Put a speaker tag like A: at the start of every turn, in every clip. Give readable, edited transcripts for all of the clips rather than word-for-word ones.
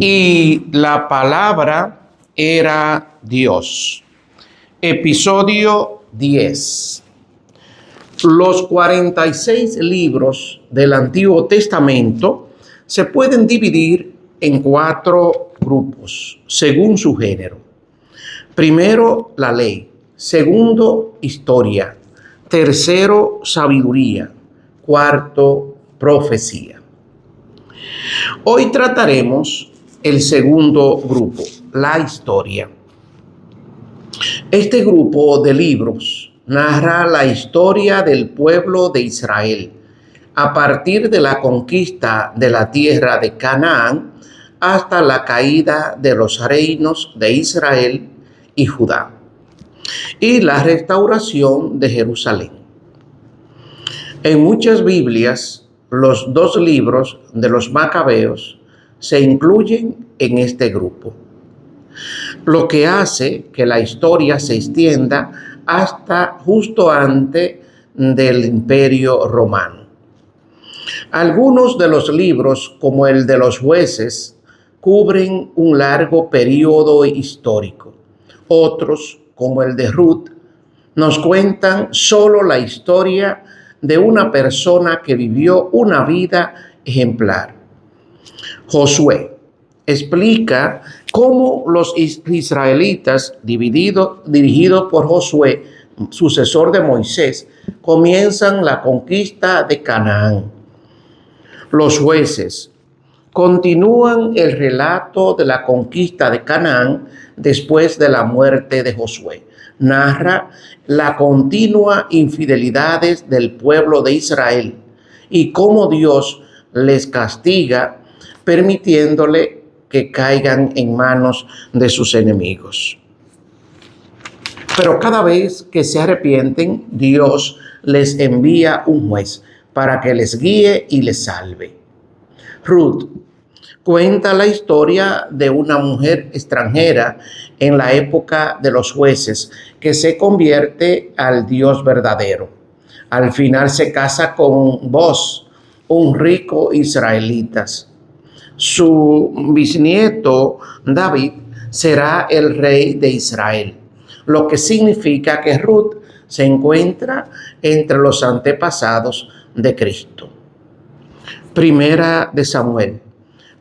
A: Y la palabra era Dios. Episodio 10. Los 46 libros del Antiguo Testamento se pueden dividir en 4 grupos, según su género. Primero, la ley. Segundo, historia. Tercero, sabiduría. Cuarto, profecía. Hoy trataremos el segundo grupo, la historia. Este grupo de libros narra la historia del pueblo de Israel a partir de la conquista de la tierra de Canaán hasta la caída de los reinos de Israel y Judá y la restauración de Jerusalén. En muchas Biblias, los 2 libros de los Macabeos se incluyen en este grupo, lo que hace que la historia se extienda hasta justo antes del Imperio Romano. Algunos de los libros, como el de los Jueces, cubren un largo periodo histórico. Otros, como el de Ruth, nos cuentan solo la historia de una persona que vivió una vida ejemplar. Josué explica cómo los israelitas, dirigidos por Josué, sucesor de Moisés, comienzan la conquista de Canaán. Los Jueces continúan el relato de la conquista de Canaán después de la muerte de Josué. Narra la continua infidelidad del pueblo de Israel y cómo Dios les castiga permitiéndole que caigan en manos de sus enemigos. Pero cada vez que se arrepienten, Dios les envía un juez para que les guíe y les salve. Ruth cuenta la historia de una mujer extranjera en la época de los jueces que se convierte al Dios verdadero. Al final se casa con Boaz, un rico israelita. Su bisnieto David será el rey de Israel, lo que significa que Ruth se encuentra entre los antepasados de Cristo. Primera de Samuel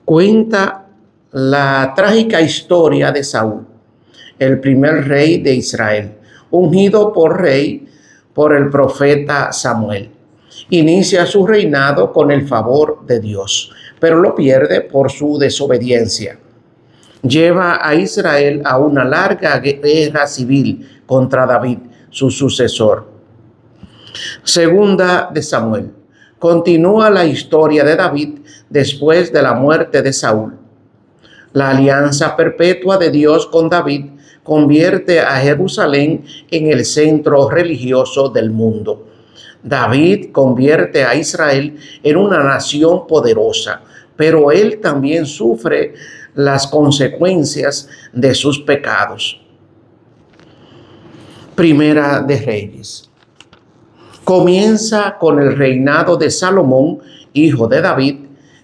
A: cuenta la trágica historia de Saúl, el primer rey de Israel, ungido por rey por el profeta Samuel. Inicia su reinado con el favor de Dios, pero lo pierde por su desobediencia. Lleva a Israel a una larga guerra civil contra David, su sucesor. Segunda de Samuel. Continúa la historia de David después de la muerte de Saúl. La alianza perpetua de Dios con David convierte a Jerusalén en el centro religioso del mundo. David convierte a Israel en una nación poderosa, pero él también sufre las consecuencias de sus pecados. Primera de Reyes. Comienza con el reinado de Salomón, hijo de David,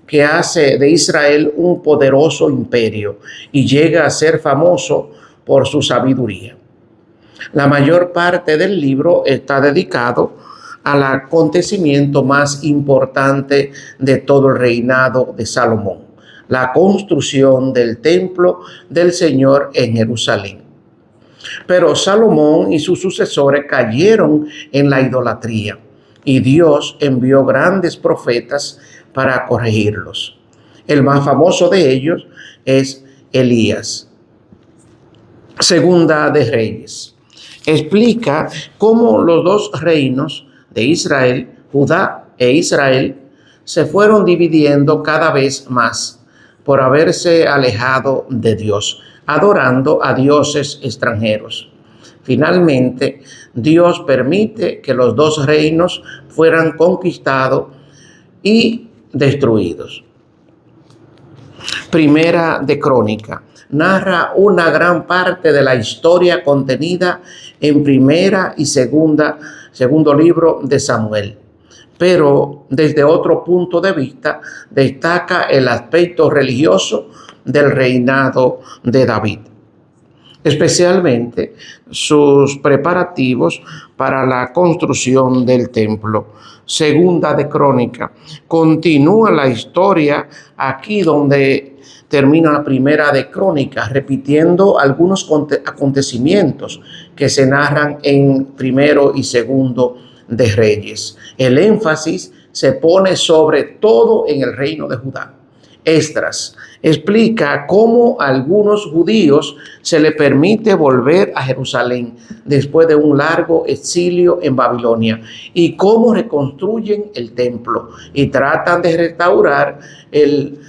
A: que hace de Israel un poderoso imperio y llega a ser famoso por su sabiduría. La mayor parte del libro está dedicado al acontecimiento más importante de todo el reinado de Salomón, la construcción del templo del Señor en Jerusalén. Pero Salomón y sus sucesores cayeron en la idolatría y Dios envió grandes profetas para corregirlos. El más famoso de ellos es Elías. Segunda de Reyes. Explica cómo los 2 reinos de Israel, Judá e Israel, se fueron dividiendo cada vez más por haberse alejado de Dios, adorando a dioses extranjeros. Finalmente, Dios permite que los 2 reinos fueran conquistados y destruidos. Primera de Crónica narra una gran parte de la historia contenida en primera y segundo libro de Samuel. pero desde otro punto de vista destaca el aspecto religioso del reinado de David, especialmente sus preparativos para la construcción del templo. Segunda de Crónica continúa la historia aquí donde termina la primera de Crónica, repitiendo algunos acontecimientos que se narran en primero y segundo de Reyes. El énfasis se pone sobre todo en el reino de Judá. Esdras explica cómo a algunos judíos se les permite volver a Jerusalén después de un largo exilio en Babilonia y cómo reconstruyen el templo y tratan de restaurar el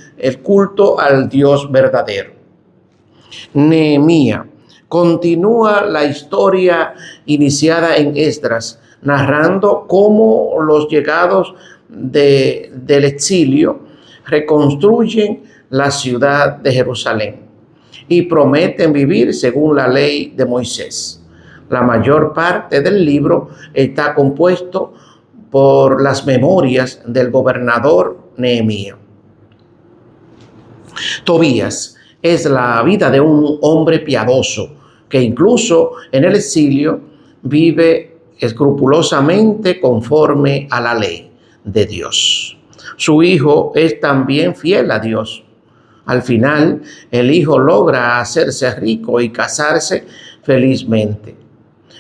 A: culto al Dios verdadero. Nehemías continúa la historia iniciada en Esdras, narrando cómo los llegados del exilio reconstruyen la ciudad de Jerusalén y prometen vivir según la ley de Moisés. La mayor parte del libro está compuesto por las memorias del gobernador Nehemías. Tobías es la vida de un hombre piadoso que incluso en el exilio vive escrupulosamente conforme a la ley de Dios. Su hijo es también fiel a Dios. Al final, el hijo logra hacerse rico y casarse felizmente.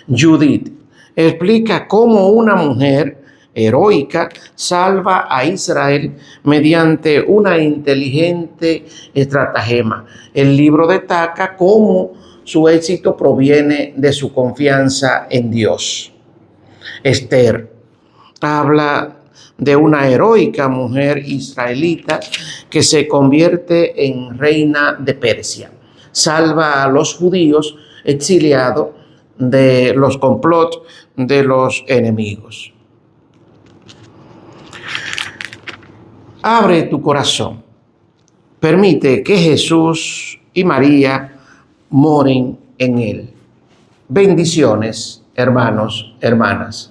A: Judith explica cómo una mujer heroica salva a Israel mediante una inteligente estratagema. El libro destaca cómo su éxito proviene de su confianza en Dios. Esther habla de una heroica mujer israelita que se convierte en reina de Persia. Salva a los judíos exiliados de los complots de los enemigos. Abre tu corazón. Permite que Jesús y María moren en él. Bendiciones, hermanos, hermanas.